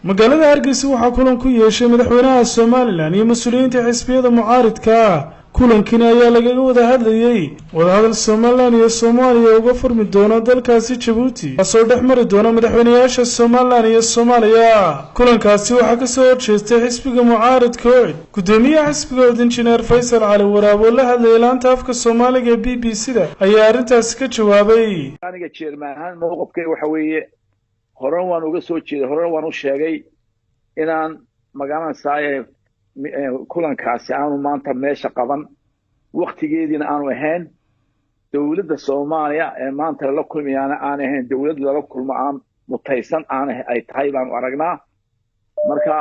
magaalada Hargeysa waxaa kulan ku yeeshay madaxweynaha Soomaaliland iyo mas'uuliyiinta xisbiyada mucaaradka kulankan ayaa laga wada hadlayay wadahadal Soomaaliland iyo Soomaaliya uga furmi doona dalkaasi Djibouti soo dhexmari doona madaxweynayaasha Soomaaliland iyo Soomaaliya kulankaasi waxaa ka soo horjeestay xisbiga mucaaradka gudoomiyaha xisbiga Injineer Faysal Cali Waraab oo la hadlayay laanta afka Soomaaliga ee BBC-da ayaa arintaas ka jawaabay aniga chairman mowqifkay waxa weeye horan waan uga soo jeeday horan waan u sheegay inaan magaalada Saaye kulankaasi aanu maanta meesha qaban waqtigeedina aanu ahayn dawladda Soomaaliya ee maanta la kulmayana aan ahayn dawlad la kulmo aan mutaysan aan ay tahay baan aragnaa marka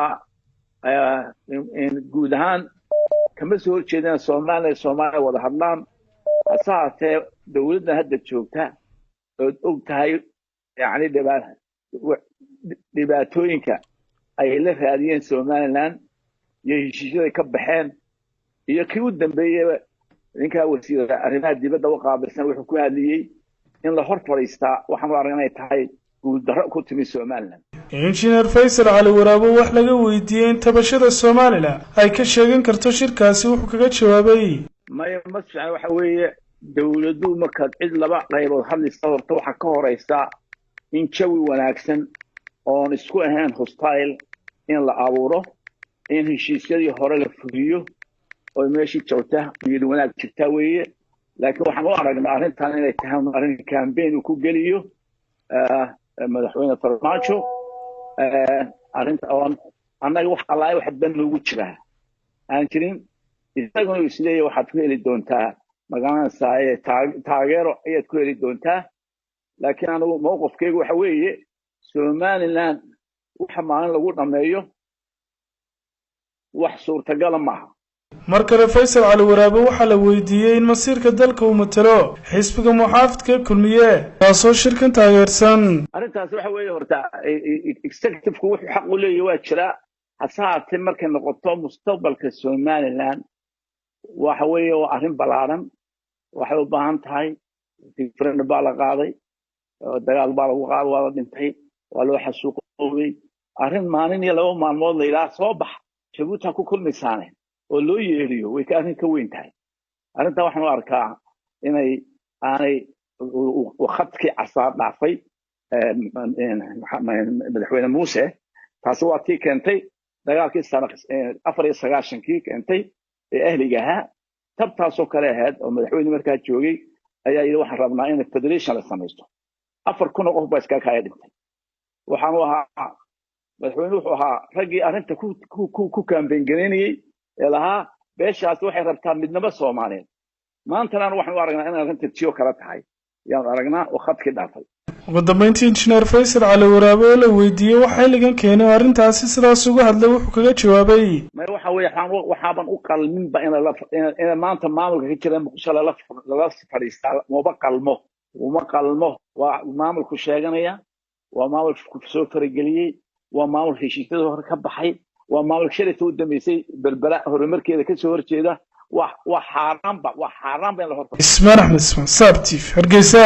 guud ahaan kama soo horjeedaan Soomaaliya wada hadlaan asaatee dawladda hadda joogta oo og tahay yani dhibaatooyinka ay la raadiyeen Soomaaliland iyo heshiisyada ka baxeen iyo kii u dambeeyay ninka wasiirka arrimaha dibadda u qaabilsan wuxuu ku hadliyay in la hor fariistaa waxaan u aragnay tahay guud darro ku timi Soomaaliland Injineer Faysal Cali Waraab wax laga weydiiyay in tabashada Soomaaliland ay ka sheegan karto shirkaasi wuxuu kaga jawaabay mas'uul waxa weeye dawladdu marka cid laba qaybood hadlaysa horta waxa ka horeysa in jawi wanaagsan oo isku ahaan hostile in la abuuro in heshiisyadii hore la fuliyo oo meeshii joogta iyo wanaag jirta weeye laakiin waxaan u aragnaa arrintan inay tahay arrin campaign ku geliyo madaxweyne Farmaajo arrinta oo annaga wax allaay wax dan ugu jira aan jirin isagoo isleeyahay waxaad ku heli doontaa magaalada Saaye taageero ayaad ku heli doontaa laakiin anigu mowqifkaygu waxa weeye Soomaaliland waxa maalin lagu dhameeyo wax suurtagal ma aha markale Faysal Cali Waraab waxa la weydiiyay in masiirka dalka uu matalo xisbiga muxaafidka kulmiye taasoo shirkan taageersan arrintaas waxa weeye horta executive-ku wuxuu xaq u leeyahay waa jira hasaatee markay noqoto mustaqbalka Soomaaliland waxa weeye waa arrin balaaran waxay u baahan tahay different baa la qaaday dagaal baa lagu qaaday waa la dhintay waa loo xasuuqay arrin maalin iyo laba maalmood la ilaa soo bax Djibouti ku kulmaysaaneen oo loo yeeriyo way ka arrin ka weyn tahay arrinta waxaan u arkaa inay aanay waqti casaar dhaafay madaxweyne Muuse taas waa tii keentay dagaalkii sanad 94kii keentay ee ahliga ahaa tabtaasoo kale ahayd oo madaxweyne markaa joogay ayaa yiri waxaan rabnaa in federation la sameeyo 4,000 qof baa iska kaaya dhintay waxaan u ahaa madaxweyne wuxuu ahaa ragii arrinta ku campaign gareynayay ee lahaa beeshaas waxay rabtaa midnimo Soomaaliyeed maantana waxaan u aragnaa in arrinta tiyo kala tahay yaan aragnaa oo khadki dhaafay ugu dambeyntii Injineer Faysal Cali Waraab oo la weydiiyay waxa xilligan keenay arrintaasi sidaas uga hadlay wuxuu kaga jawaabay waxa weeye waxaan u qalmin ba in maanta maamulka ka jira Muqdisho la fadhiistaa uma qalmo waa maamulku sheeganaya waa maamulku soo farageliyay waa maamul heshiisyada hore ka baxay waa maamul shirkadu u dhameysay berbera horumarkeeda ka soo horjeeda wax xaraam ba in la horfadhiyo Ismaan Axmed Sabti Hargeysa